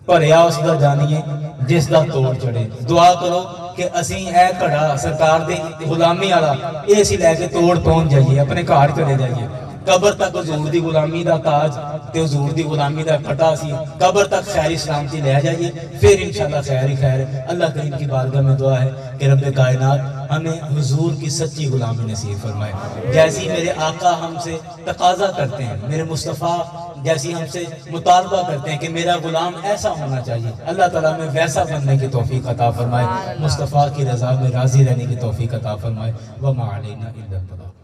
بھریا اس دا جانیے جس دا توڑ چڑھے. دعا کرو کہ اسی اے کڑا سرکار دی غلامی والا اے اسی لے کے توڑ پہنچ جائیے, اپنے گھر چلے جائیے, قبر تک حضور دی غلامی دا تاج تے حضور دی غلامی دا پٹا سی قبر تک خیری سلامتی لے جائیے, پھر انشاءاللہ خیر ہی خیر ہے. اللہ کریم کی بارگاہ میں دعا ہے کہ رب کائنات ہمیں حضور کی سچی غلامی نصیب فرمائے, جیسی میرے آقا ہم سے تقاضا کرتے ہیں, میرے مصطفیٰ جیسی ہم سے مطالبہ کرتے ہیں کہ میرا غلام ایسا ہونا چاہیے, اللہ تعالیٰ میں ویسا بننے کی توفیق عطا فرمائے, مصطفیٰ کی رضا میں راضی رہنے کی توفیق عطا فرمائے. وما علینا الا البلاغ.